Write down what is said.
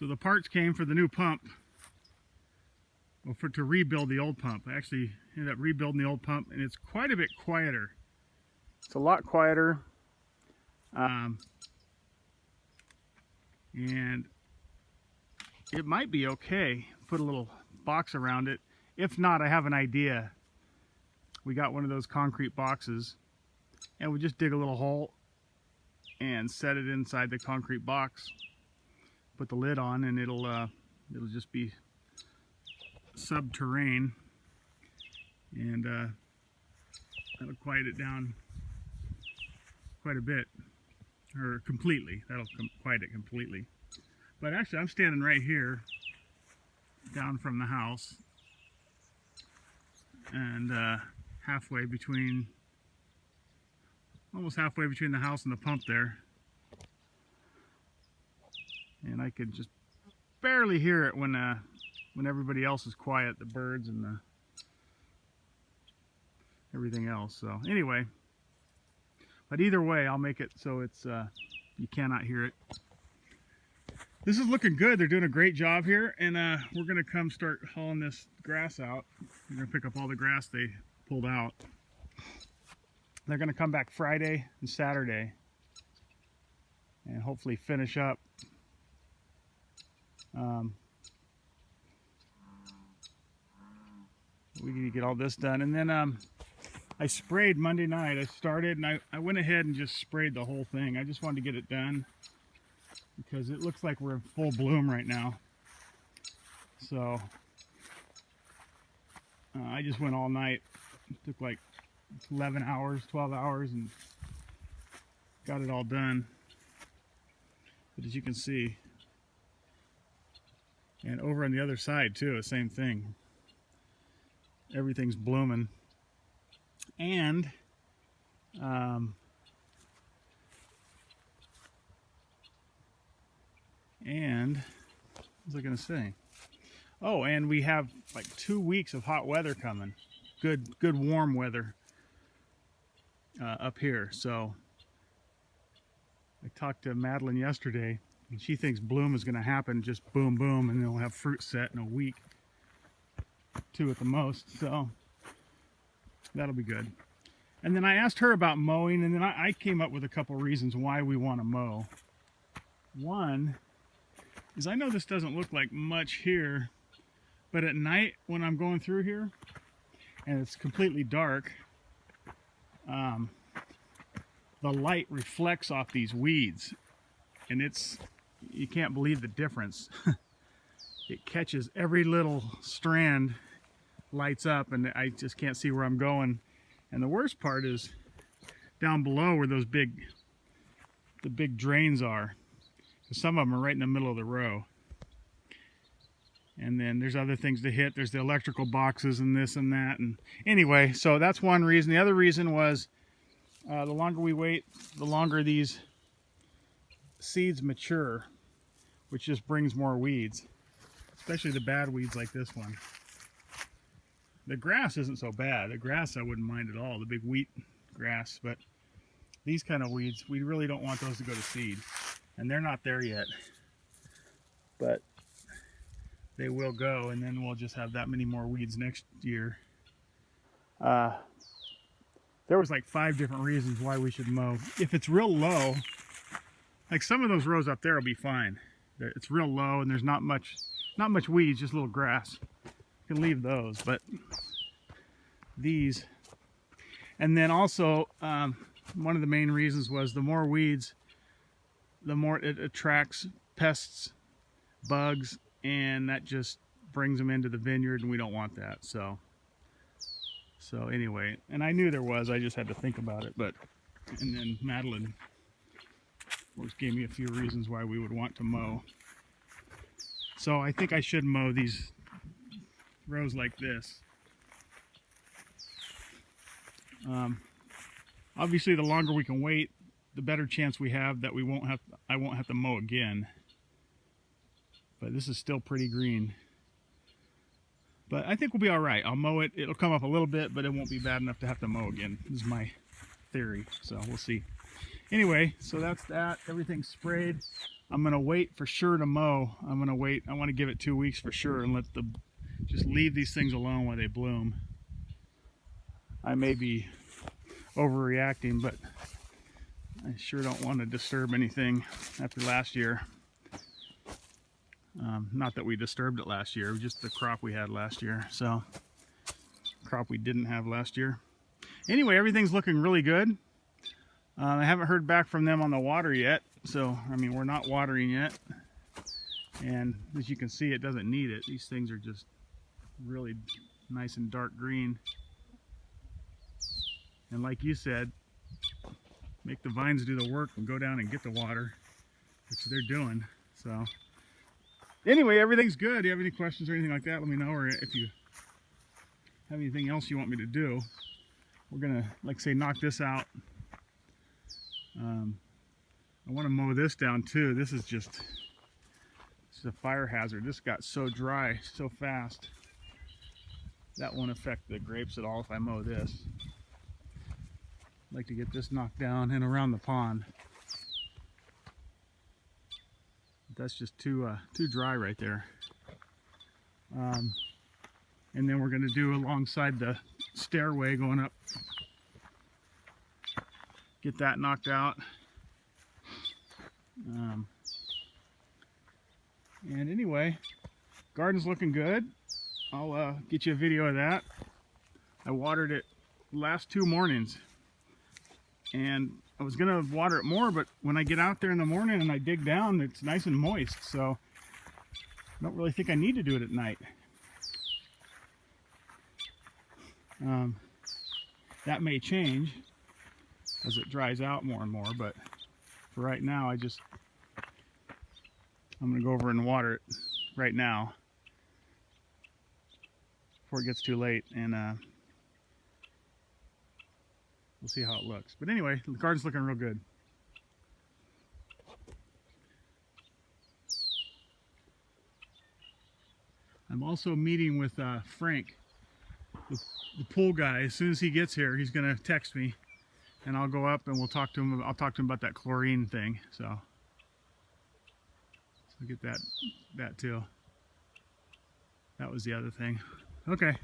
So the parts came for the new pump, well, to rebuild the old pump. I actually ended up rebuilding the old pump, and it's quite a bit quieter. It's a lot quieter. And it might be okay. Put a little box around it. If not, I have an idea. We got one of those concrete boxes, and we just dig a little hole and set it inside the concrete box. Put the lid on, and it'll just be subterranean, and that'll quiet it down quite a bit, or completely. That'll quiet it completely. But actually, I'm standing right here, down from the house, and almost halfway between the house and the pump there. And I could just barely hear it when everybody else is quiet, the birds and everything else. So anyway, but either way, I'll make it so it's you cannot hear it. This is looking good. They're doing a great job here, and we're gonna come start hauling this grass out. We're gonna pick up all the grass they pulled out. They're gonna come back Friday and Saturday and hopefully finish up. We need to get all this done, and then I sprayed Monday night. I started, and I went ahead and just sprayed the whole thing. I just wanted to get it done because it looks like we're in full bloom right now. So I just went all night. It took like 11 hours, 12 hours, and got it all done. But as you can see, and over on the other side too, the same thing. Everything's blooming. And what was I gonna say? Oh, and we have like 2 weeks of hot weather coming. Good warm weather up here. So I talked to Madeline yesterday, and she thinks bloom is gonna happen, just boom, boom, and they'll have fruit set in a week, 2 at the most. So that'll be good. And then I asked her about mowing, and then I came up with a couple reasons why we want to mow. One is I know this doesn't look like much here, but at night when I'm going through here and it's completely dark, the light reflects off these weeds, and you can't believe the difference. It catches every little strand, lights up, and I just can't see where I'm going. And the worst part is down below where the big drains are. Some of them are right in the middle of the row. And then there's other things to hit. There's the electrical boxes and this and that. And anyway, so that's one reason. The other reason was the longer we wait, the longer these seeds mature, which just brings more weeds, especially the bad weeds like this one. The grass isn't so bad. The grass I wouldn't mind at all, the big wheat grass, but these kind of weeds, we really don't want those to go to seed. And they're not there yet, but they will go, and then we'll just have that many more weeds next year. There was like 5 different reasons why we should mow. If it's real low, like some of those rows up there will be fine. It's real low and there's not much weeds, just a little grass. You can leave those, but these. And then also, one of the main reasons was the more weeds, the more it attracts pests, bugs, and that just brings them into the vineyard, and we don't want that. So anyway, and I knew there was, I just had to think about it. And then Madeline, of course, gave me a few reasons why we would want to mow. So I think I should mow these rows like this. Obviously, the longer we can wait, the better chance we have that I won't have to mow again. But this is still pretty green. But I think we'll be all right. I'll mow it. It'll come up a little bit, but it won't be bad enough to have to mow again. This is my theory, so we'll see. Anyway, so that's that. Everything's sprayed. I'm gonna wait for sure to mow. I'm gonna wait. I want to give it 2 weeks for sure and just leave these things alone while they bloom. I may be overreacting, but I sure don't want to disturb anything after last year. Not that we disturbed it last year, just the crop we had last year. So, crop we didn't have last year. Anyway, everything's looking really good. I haven't heard back from them on the water yet. So, I mean, we're not watering yet. And as you can see, it doesn't need it. These things are just really nice and dark green. And like you said, make the vines do the work and go down and get the water, which they're doing. So anyway, everything's good. Do you have any questions or anything like that, let me know. Or if you have anything else you want me to do, we're gonna, like say, knock this out. I want to mow this down too. This is a fire hazard. This got so dry so fast. That won't affect the grapes at all if I mow this. I'd like to get this knocked down and around the pond. That's just too dry right there. And then we're going to do alongside the stairway going up. Get that knocked out. And anyway, garden's looking good. I'll get you a video of that. I watered it last 2 mornings. And I was gonna water it more, but when I get out there in the morning and I dig down, it's nice and moist. So I don't really think I need to do it at night. That may change as it dries out more and more, but for right now, I'm gonna go over and water it right now before it gets too late, and we'll see how it looks. But anyway, the garden's looking real good. I'm also meeting with Frank, the pool guy. As soon as he gets here, he's gonna text me, and I'll go up and we'll talk to him. I'll talk to him about that chlorine thing. So get that too. That was the other thing. Okay.